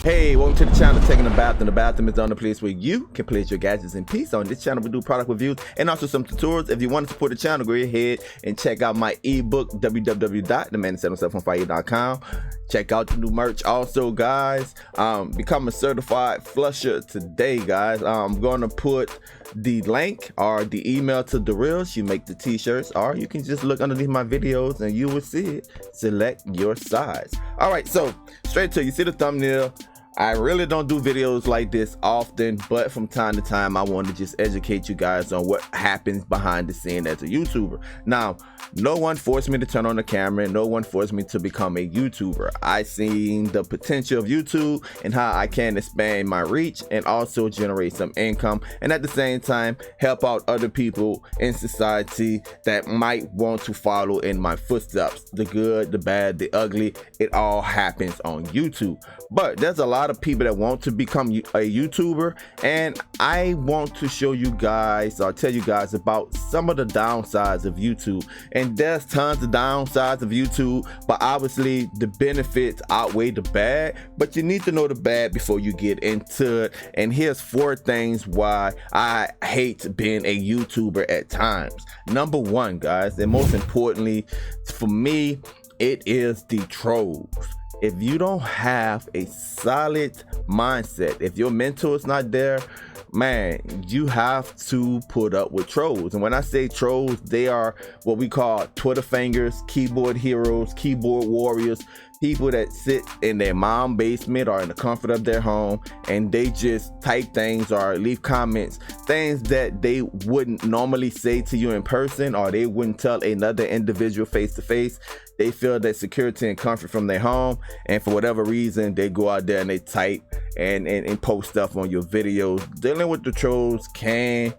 Hey, welcome to the channel, Taking a Bath, and the bathroom is the only place where you can place your gadgets in peace. On this channel, we do product reviews and also some tutorials. If you want to support the channel, go ahead and check out my ebook, www.theman775fire.com. Check out the new merch. Also, guys, become a certified flusher today, guys. I'm going to put the link or the email to the reels. You make the t-shirts, or you can just look underneath my videos and you will see it. Select your size. All right, so straight to you see the thumbnail. I really don't do videos like this often, but from time to time I want to just educate you guys on what happens behind the scene as a YouTuber. Now, no one forced me to turn on the camera, no one forced me to become a YouTuber. I seen the potential of YouTube and how I can expand my reach and also generate some income, and at the same time help out other people in society that might want to follow in my footsteps. The good, the bad, the ugly, it all happens on YouTube. But there's a lot of people that want to become a YouTuber, and I want to show you guys or tell you guys about some of the downsides of YouTube. And there's tons of downsides of YouTube, but obviously the benefits outweigh the bad, but you need to know the bad before you get into it. And here's 4 things why I hate being a YouTuber at times. Number 1, guys, and most importantly for me, it is the trolls. If you don't have a solid mindset, if your mentor is not there, man, you have to put up with trolls. And when I say trolls, they are what we call Twitter fingers, keyboard heroes, keyboard warriors, people that sit in their mom basement or in the comfort of their home and they just type things or leave comments, things that they wouldn't normally say to you in person, or they wouldn't tell another individual face to face. They feel that security and comfort from their home, and for whatever reason they go out there and they type and post stuff on your videos. Dealing with the trolls can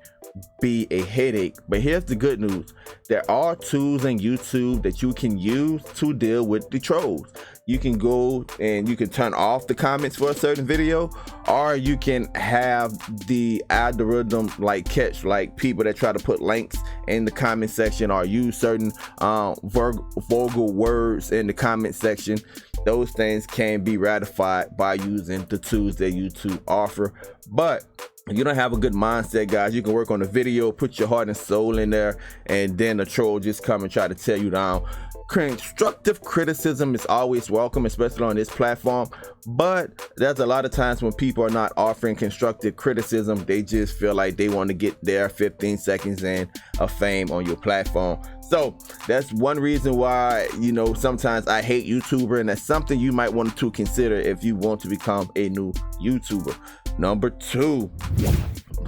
be a headache, but here's the good news. There are tools in YouTube that you can use to deal with the trolls. You can go and you can turn off the comments for a certain video, or you can have the algorithm like catch like people that try to put links in the comment section or use certain vulgar words in the comment section. Those things can be ratified by using the tools that YouTube offer. But if you don't have a good mindset, guys, you can work on the video, put your heart and soul in there, and then a troll just come and try to tear you down. Constructive criticism is always welcome, especially on this platform, but there's a lot of times when people are not offering constructive criticism. They just feel like they want to get their 15 seconds in of fame on your platform. So that's one reason why, you know, sometimes I hate YouTuber, and that's something you might want to consider if you want to become a new YouTuber. Number 2,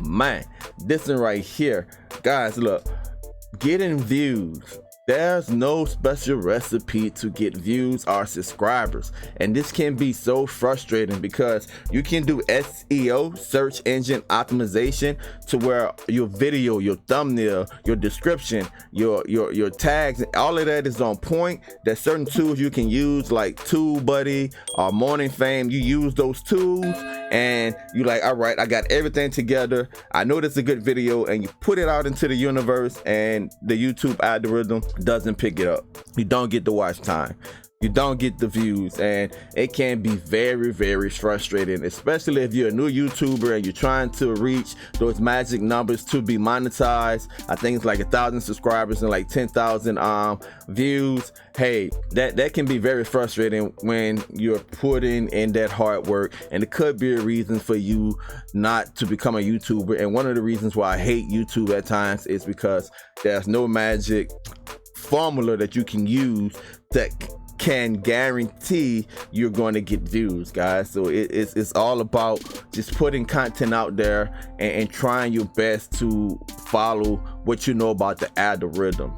man, this one right here, guys, look, getting views. There's no special recipe to get views or subscribers, and this can be so frustrating because you can do SEO, search engine optimization, to where your video, your thumbnail, your description, your tags, all of that is on point. There's certain tools you can use like TubeBuddy or Morning Fame. You use those tools and you like, all right, I got everything together, I know this is a good video, and you put it out into the universe and the YouTube algorithm doesn't pick it up. You don't get the watch time, you don't get the views, and it can be very, very frustrating, especially if you're a new YouTuber and you're trying to reach those magic numbers to be monetized. I think it's like 1,000 subscribers and like 10,000 views. Hey, that can be very frustrating when you're putting in that hard work, and it could be a reason for you not to become a YouTuber. And one of the reasons why I hate YouTube at times is because there's no magic formula that you can use that can guarantee you're going to get views, guys. So it's all about just putting content out there and trying your best to follow what you know about the algorithm.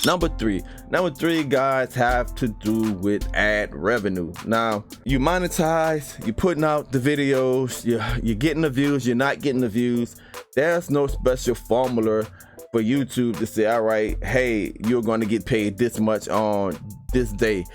Number three, guys, have to do with ad revenue. Now, you monetize, you're putting out the videos, you're getting the views, you're not getting the views. There's no special formula for YouTube to say, all right, hey, you're going to get paid this much on this day.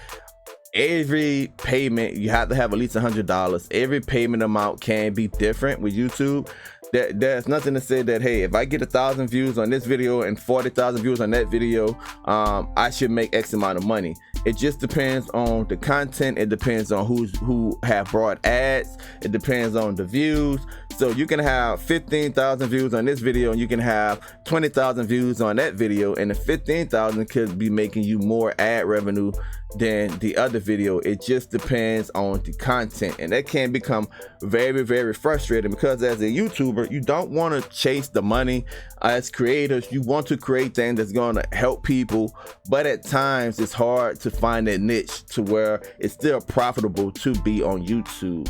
Every payment, you have to have at least $100. Every payment amount can be different with YouTube. There's nothing to say that, hey, if I get 1,000 views on this video and 40,000 views on that video, I should make X amount of money. It just depends on the content. It depends on who have brought ads. It depends on the views. So you can have 15,000 views on this video and you can have 20,000 views on that video, and the 15,000 could be making you more ad revenue than the other video. It just depends on the content, and that can become very, very frustrating, because as a YouTuber, you don't want to chase the money. As creators, you want to create things that's going to help people, but at times it's hard to find that niche to where it's still profitable to be on YouTube.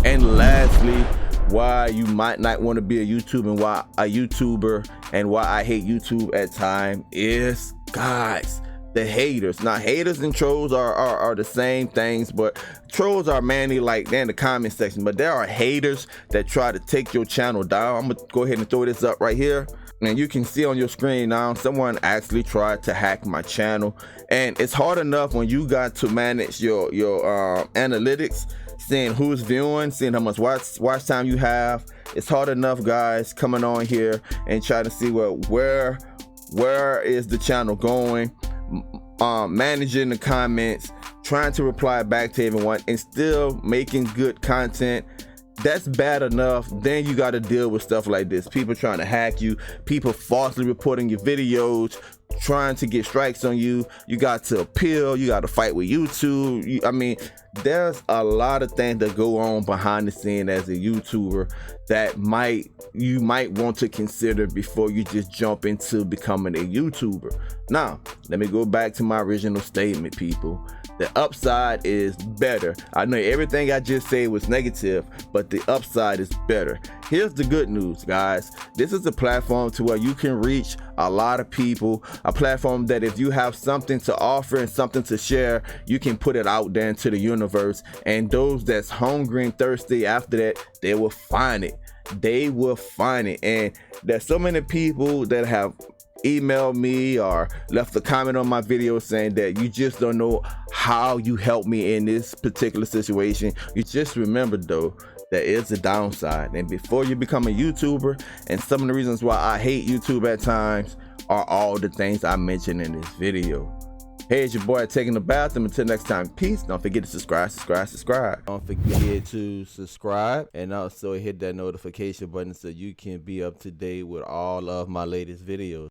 And lastly, why you might not want to be a YouTuber and why I hate YouTube at times is, guys, the haters. Now, haters and trolls are the same things, but trolls are mainly like they're in the comment section, but there are haters that try to take your channel down. I'm gonna go ahead and throw this up right here, and you can see on your screen now someone actually tried to hack my channel. And it's hard enough when you got to manage your analytics, seeing who's viewing, seeing how much watch time you have. It's hard enough, guys, coming on here and trying to see where is the channel going, managing the comments, trying to reply back to everyone, and still making good content. That's bad enough. Then you got to deal with stuff like this: people trying to hack you, people falsely reporting your videos, trying to get strikes on you. You got to appeal, you got to fight with YouTube. I mean, there's a lot of things that go on behind the scene as a YouTuber that you might want to consider before you just jump into becoming a YouTuber. Now, let me go back to my original statement, people. The upside is better. I know everything I just said was negative, but the upside is better. Here's the good news, guys. This is a platform to where you can reach a lot of people, a platform that if you have something to offer and something to share, you can put it out there into the universe, and those that's hungry and thirsty after that, they will find it. They will find it. And there's so many people that have emailed me or left a comment on my video saying that you just don't know how you helped me in this particular situation. You just remember, though, there is a downside, and before you become a YouTuber, and some of the reasons why I hate YouTube at times are all the things I mentioned in this video. Hey, it's your boy taking the bathroom. Until next time, peace. Don't forget to subscribe. Don't forget to subscribe, and also hit that notification button so you can be up to date with all of my latest videos.